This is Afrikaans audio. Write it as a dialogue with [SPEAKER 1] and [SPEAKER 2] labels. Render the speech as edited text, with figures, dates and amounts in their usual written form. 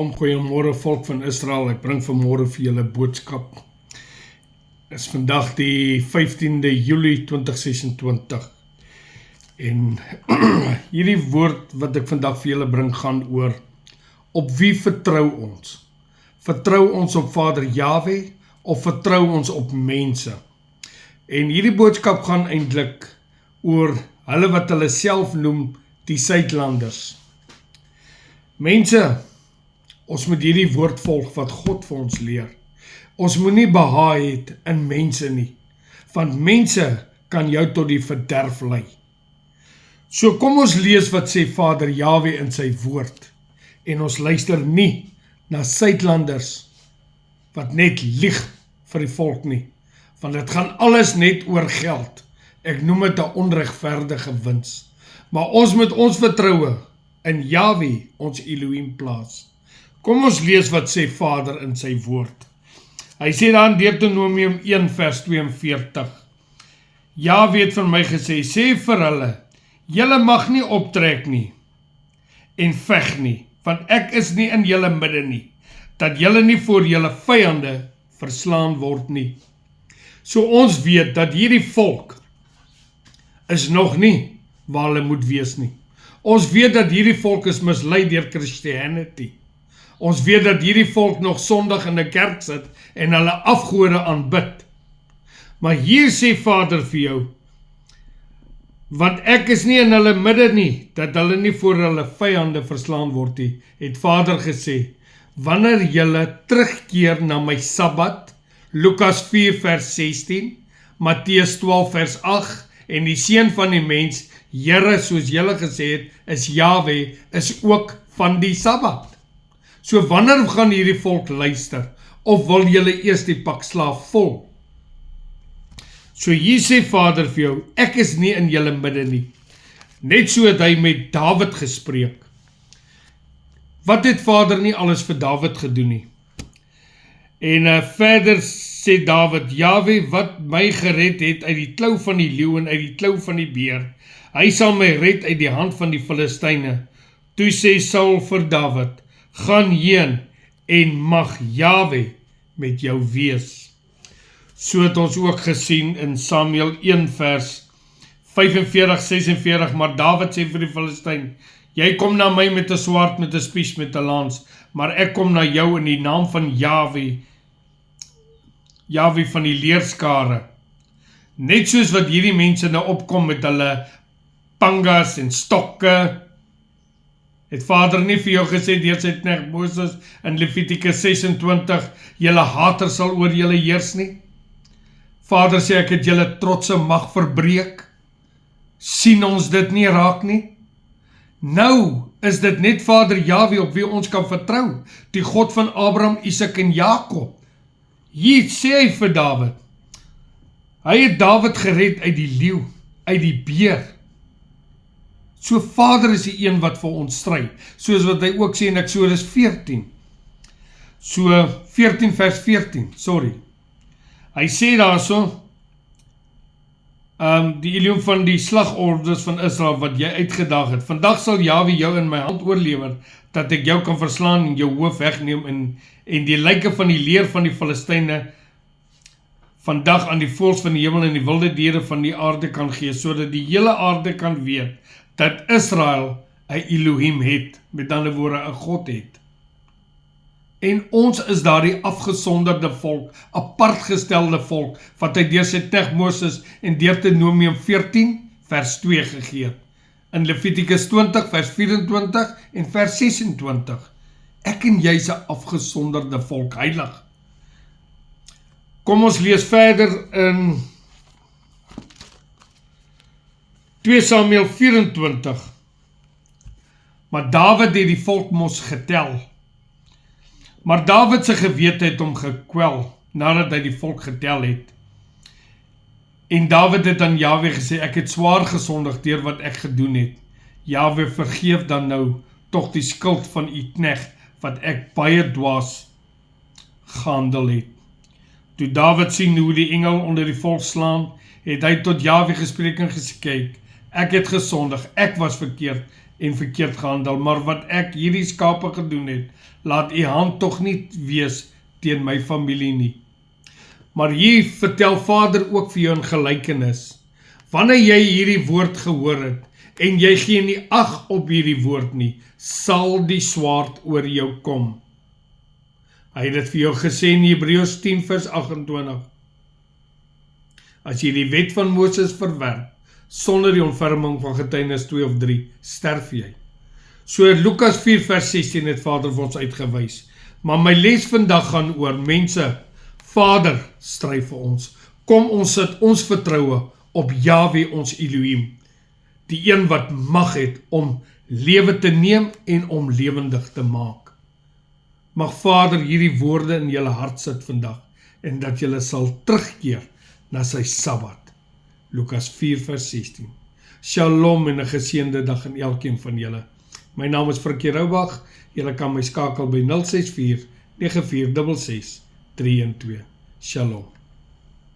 [SPEAKER 1] Goeiemôre volk van Israel, ek bring vanmôre vir julle boodskap. Dit is vandag die 15de Julie 2026 en hierdie woord wat ek vandag vir julle bring gaan oor: op wie vertrou ons? Vertrou ons op Vader Jahwe of vertrou ons op mense? En hierdie boodskap gaan eintlik oor hulle wat hulle self noem die Suidlanders. Mense, ons moet hierdie woord volg wat God vir ons leer. Ons moet nie behaag het in mense nie, want mense kan jou tot die verderf lei. So kom ons lees wat sê Vader Jahwe in sy woord, en ons luister nie na Suidlanders wat net lieg vir die volk nie, want dit gaan alles net oor geld. Ek noem dit 'n onregverdige wins. Maar ons moet ons vertroue in Jahwe, ons Elohim, plaas. Kom ons lees wat sê Vader in sy woord. Hy sê daar in Deuteronomium 1 vers 42. Jahwe het vir my gesê, sê vir hulle, julle mag nie optrek nie en veg nie, want ek is nie in julle midde nie, dat julle nie voor julle vyande verslaan word nie. So ons weet dat hierdie volk is nog nie waar hulle moet wees nie. Ons weet dat hierdie volk is mislei deur Christianity. Ons weet dat hierdie volk nog Sondag in 'n kerk sit en hulle afgode aanbid. Maar hier sê Vader vir jou, want ek is nie in hulle midde nie, dat hulle nie voor hulle vyande verslaan word nie, het Vader gesê, wanneer julle terugkeer na my Sabbat, Lukas 4 vers 16, Matteus 12 vers 8, en die seun van die mens, Here, soos julle gesê het, is Jahwe, is ook van die Sabbat. So wanneer gaan hierdie volk luister, of wil julle eers die pak slaaf vol? So hier sê Vader vir jou, ek is nie in julle midde nie. Net so het hy met Dawid gespreek. Wat het Vader nie alles vir Dawid gedoen nie? En verder sê Dawid, Jahwe wat my gered het uit die klou van die leeu en uit die klou van die beer, hy sal my red uit die hand van die Filistyne. Toe sê Saul vir Dawid, gaan heen en mag Jahwe met jou wees. So het ons ook gesien in Samuel 1 vers 45-46, maar Dawid sê vir die Filistyn, jy kom na my met 'n swaard, met 'n spies, met 'n lans, maar ek kom na jou in die naam van Jahwe, Jahwe van die leerskare. Net soos wat hierdie mense nou opkom met hulle pangas en stokke, het Vader nie vir jou gesê deur sy knegt Moses in Levitikus 26, julle hater sal oor julle heers nie? Vader sê, ek het julle trotse mag verbreek. Sien ons dit nie raak nie? Nou is dit net Vader Jahwe op wie ons kan vertrou, die God van Abraham, Isak en Jakob. Hier sê hy vir Dawid, hy het Dawid gered uit die leeu, uit die beer. So Vader is die een wat vir ons stry, soos wat hy ook sê in Eksodus 14. So 14 vers 14, sorry. Hy sê daarso, die Elohim van die slagorders van Israel wat jy uitgedaag het, vandag sal Jahwe jou in my hand oorlewer, dat ek jou kan verslaan en jou hoof wegneem en die lyke van die leer van die Filistyne vandag aan die voëls van die hemel en die wilde diere van die aarde kan gee, sodat die hele aarde kan weet dat Israel 'n Elohim het, met ander woorde 'n God het. En ons is daardie afgesonderde volk, apartgestelde volk, wat hy deur sy knegt Moses in Deuteronomium 14 vers 2 gegee het. In Levitikus 20 vers 24 en vers 26. Ek en jy is 'n afgesonderde volk, heilig. Kom ons lees verder in 2 Samuel 24. Maar Dawid het die volk mos getel. Maar Dawid se gewete het hom gekwel, nadat hy die volk getel het. En Dawid het aan Jahwe gesê, ek het swaar gesondig deur wat ek gedoen het. Jahwe, vergeef dan nou tog die skuld van u knegt, wat ek baie dwaas gehandel het. Toe Dawid sien hoe die engel onder die volk slaan, het hy tot Jahwe gespreek en gesê, kyk, ek het gesondig, ek was verkeerd, en verkeerd gehandel, maar wat ek hierdie skape gedoen het, laat u hand tog nie wees teen my familie nie. Maar hier vertel Vader ook vir jou 'n gelykenis. Wanneer jy hierdie woord gehoor het, en jy gee nie ag op hierdie woord nie, sal die swaard oor jou kom. Hy het dit vir jou gesê in Hebreërs 10 vers 28. As jy die wet van Moses verwerp, sonder die ontferming van getuienis 2 of 3, sterf jy. So Lukas 4 vers 16 het Vader vir ons uitgewys. Maar my les vandag gaan oor, mense, Vader stry vir ons. Kom ons sit ons vertroue op Jahwe ons Elohim, die een wat mag het om lewe te neem en om lewendig te maak. Mag Vader hierdie woorde in julle hart sit vandag, en dat julle sal terugkeer na sy Sabbat. Lukas 4 vers 16. Shalom en 'n geseënde dag aan elkeen van julle. My naam is Frikkie Roubach. Julle kan my skakel by 064 9466 312. Shalom.